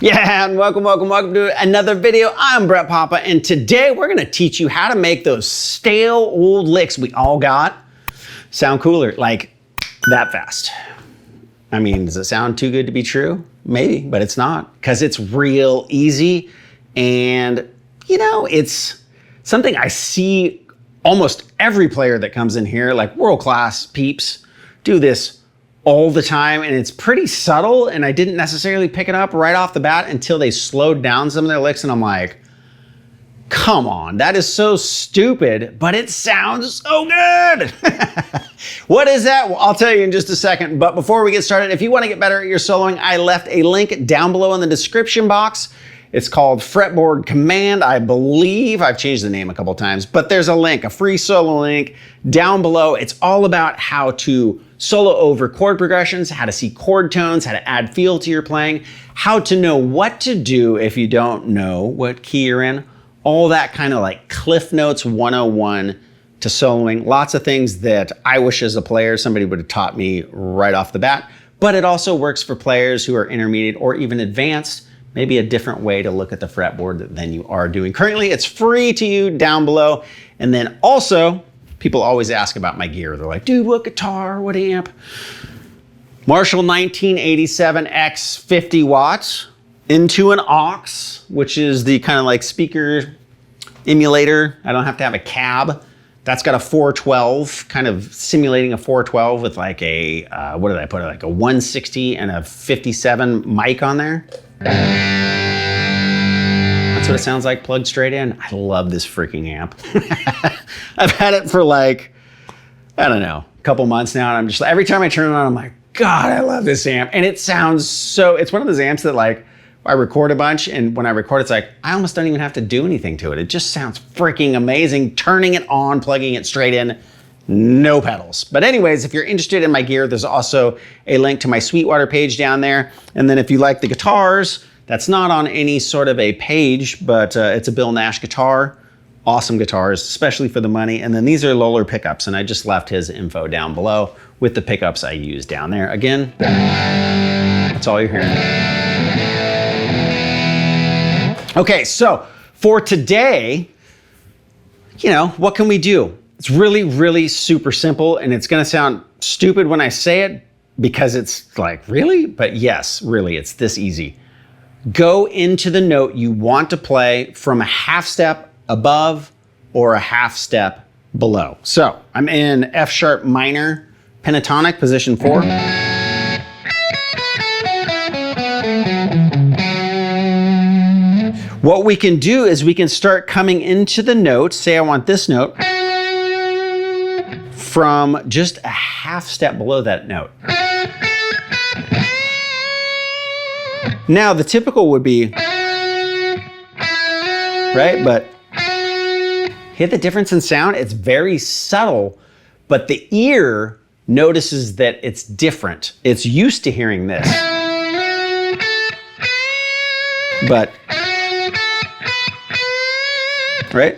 Yeah, and welcome to another video. I'm Brett Papa, and today we're gonna teach you how to make those stale old licks we all got sound cooler, like that fast. I mean, does it sound too good to be true? Maybe, but it's not, because it's real easy, and you know, it's something I see almost every player that comes in here, like world-class peeps, do this all the time, and it's pretty subtle, and I didn't necessarily pick it up right off the bat until they slowed down some of their licks, and I'm like, come on, that is so stupid, but it sounds so good. What is that? Well, I'll tell you in just a second, but before we get started, if you want to get better at your soloing, I left a link down below in the description box. It's called Fretboard Command. I believe I've changed the name a couple times, but there's a link, a free solo link down below. It's all about how to solo over chord progressions, how to see chord tones, how to add feel to your playing, how to know what to do if you don't know what key you're in, all that kind of like Cliff Notes 101 to soloing. Lots of things that I wish as a player somebody would have taught me right off the bat, but it also works for players who are intermediate or even advanced, maybe a different way to look at the fretboard than you are doing currently. It's free to you down below. And then also, people always ask about my gear. They're like, dude, what guitar, what amp? Marshall 1987X 50 watts into an aux, which is the kind of like speaker emulator. I don't have to have a cab. That's got a 412, kind of simulating a 412 with like a, what did I put? Like a 160 and a 57 mic on there. That's what it sounds like plugged straight in. I love this freaking amp. I've had it for like, I don't know, a couple months now, and I'm just, every time I turn it on, I'm like, God, I love this amp. And it sounds so, it's one of those amps that like, I record a bunch, and when I record, it's like, I almost don't even have to do anything to it. It just sounds freaking amazing. Turning it on, plugging it straight in, no pedals. But anyways, if you're interested in my gear, there's also a link to my Sweetwater page down there. And then if you like the guitars, that's not on any sort of a page, but it's a Bill Nash guitar. Awesome guitars, especially for the money. And then these are Lollar pickups, and I just left his info down below with the pickups I use down there. Again, that's all you're hearing. Okay, so for today, you know, what can we do? It's really, really super simple, and it's gonna sound stupid when I say it because it's like, really? But yes, really, it's this easy. Go into the note you want to play from a half step above or a half step below. So I'm in F sharp minor pentatonic, position 4. What we can do is we can start coming into the note, say I want this note, from just a half step below that note. Now the typical would be, right? But hear the difference in sound? It's very subtle, but the ear notices that it's different. It's used to hearing this. But, right?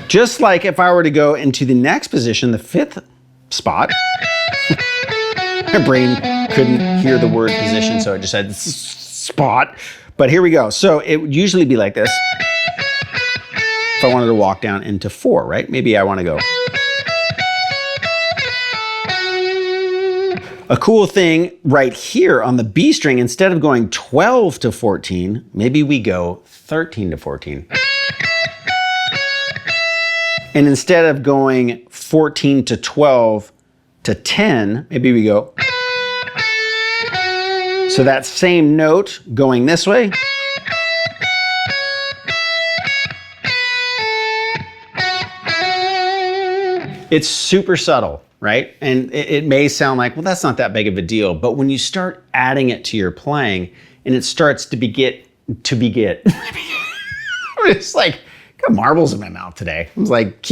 Just like if I were to go into the next position, the 5th spot, my brain couldn't hear the word position, so it just said spot. But here we go. So it would usually be like this. If I wanted to walk down into 4, right? Maybe I want to go. A cool thing right here on the B string, instead of going 12 to 14, maybe we go 13 to 14. And instead of going 14 to 12 to 10, maybe we go. So that same note going this way. It's super subtle, right? And it may sound like, well, that's not that big of a deal. But when you start adding it to your playing and it starts to be it's like, got marbles in my mouth today. I was like,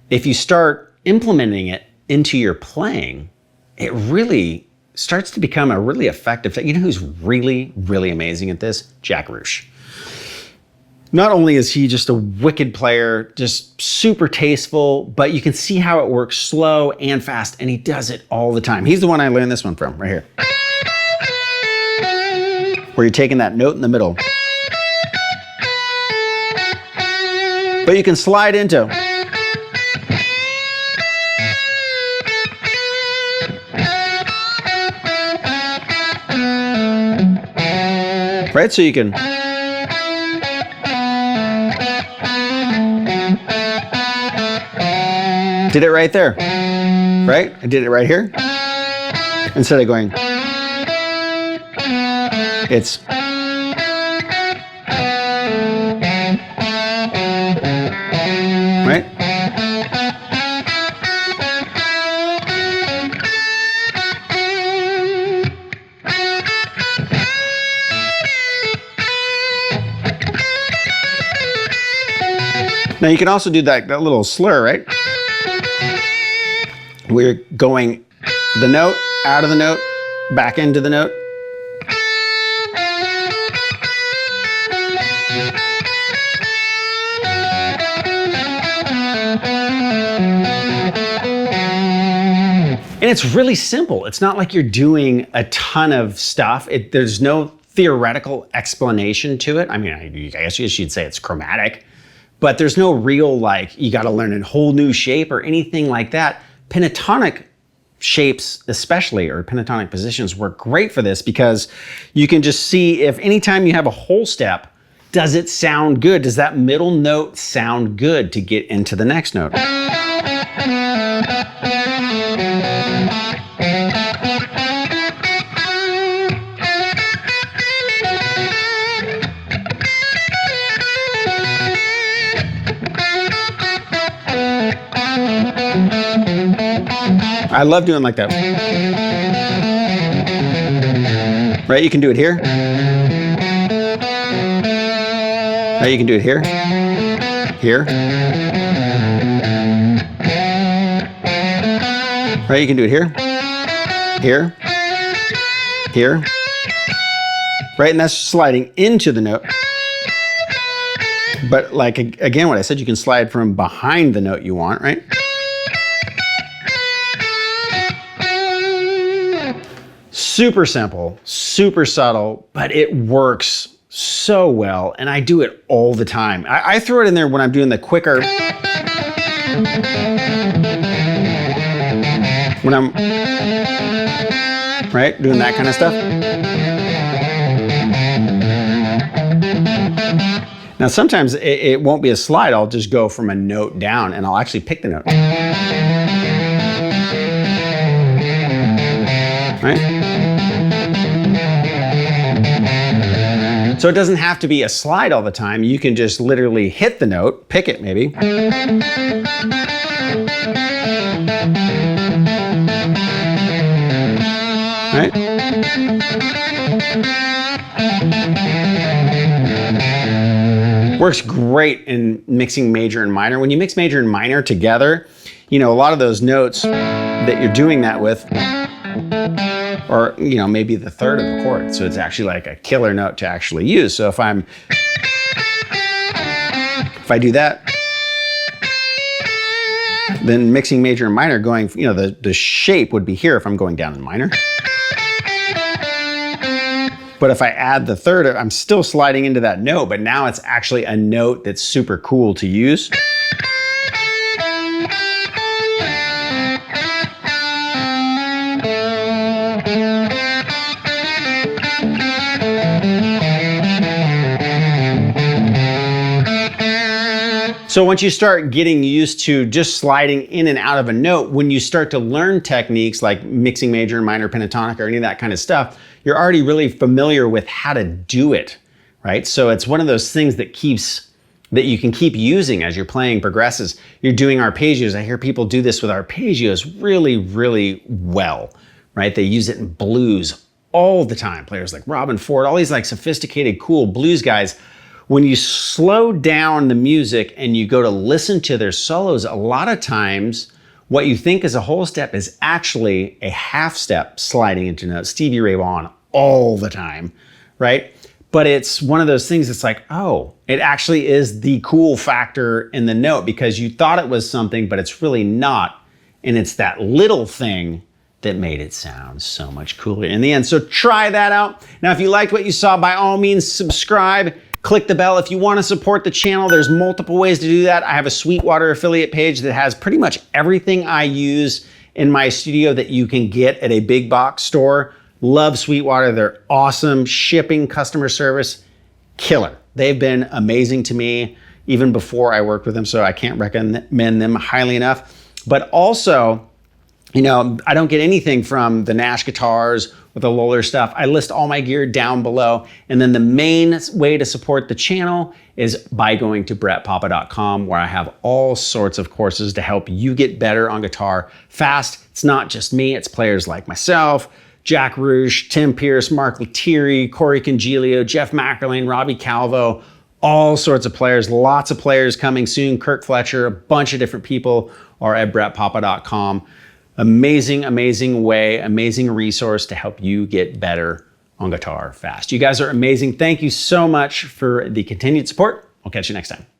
if you start implementing it into your playing, it really starts to become a really effective thing. You know who's really, really amazing at this? Jack Roush. Not only is he just a wicked player, just super tasteful, but you can see how it works slow and fast, and he does it all the time. He's the one I learned this one from, right here. Where you're taking that note in the middle. But you can slide into. Right, so you can. Did it right there, right? I did it right here. Instead of going, it's. Right? Now you can also do that little slur, right? We're going the note, out of the note, back into the note. And it's really simple. It's not like you're doing a ton of stuff. There's no theoretical explanation to it. I mean, I guess you'd say it's chromatic, but there's no real, like, you got to learn a whole new shape or anything like that. Pentatonic shapes especially, or pentatonic positions, work great for this because you can just see if anytime you have a whole step, does it sound good? Does that middle note sound good to get into the next note? I love doing like that. Right, you can do it here. Right, you can do it here. Here. Right, you can do it here. Here. Here. Right, and that's sliding into the note. But like, again, what I said, you can slide from behind the note you want, right? Super simple, super subtle, but it works so well, and I do it all the time. I throw it in there when I'm doing the quicker, when I'm, right, doing that kind of stuff. Now sometimes it won't be a slide, I'll just go from a note down and I'll actually pick the note. Right? So it doesn't have to be a slide all the time. You can just literally hit the note, pick it maybe. Right? Works great in mixing major and minor. When you mix major and minor together, you know, a lot of those notes that you're doing that with, or, you know, maybe the third of the chord. So it's actually like a killer note to actually use. So if I do that, then mixing major and minor going, you know, the shape would be here if I'm going down in minor. But if I add the third, I'm still sliding into that note, but now it's actually a note that's super cool to use. So once you start getting used to just sliding in and out of a note, when you start to learn techniques like mixing major and minor pentatonic or any of that kind of stuff, you're already really familiar with how to do it, right? So it's one of those things that you can keep using as you're playing progresses. You're doing arpeggios. I hear people do this with arpeggios really, really well, right? They use it in blues all the time. Players like Robin Ford, all these like sophisticated, cool blues guys. When you slow down the music and you go to listen to their solos, a lot of times what you think is a whole step is actually a half step sliding into notes. Stevie Ray Vaughan all the time, right? but it's one of those things that's like, oh, it actually is the cool factor in the note because you thought it was something, but it's really not. And it's that little thing that made it sound so much cooler in the end. So try that out. Now, if you liked what you saw, by all means, subscribe, click the bell. If you want to support the channel, there's multiple ways to do that. I have a Sweetwater affiliate page that has pretty much everything I use in my studio that you can get at a big box store. Love Sweetwater. They're awesome. Shipping, customer service, killer. They've been amazing to me even before I worked with them, so I can't recommend them highly enough. But also, you know, I don't get anything from the Nash guitars or the Lollar stuff. I list all my gear down below. And then the main way to support the channel is by going to brettpapa.com, where I have all sorts of courses to help you get better on guitar fast. It's not just me, it's players like myself, Jack Rouge, Tim Pierce, Mark Lettieri, Corey Congilio, Jeff Mackerlane, Robbie Calvo, all sorts of players, lots of players coming soon. Kirk Fletcher, a bunch of different people are at brettpapa.com. Amazing, amazing way, amazing resource to help you get better on guitar fast. You guys are amazing. Thank you so much for the continued support. I'll catch you next time.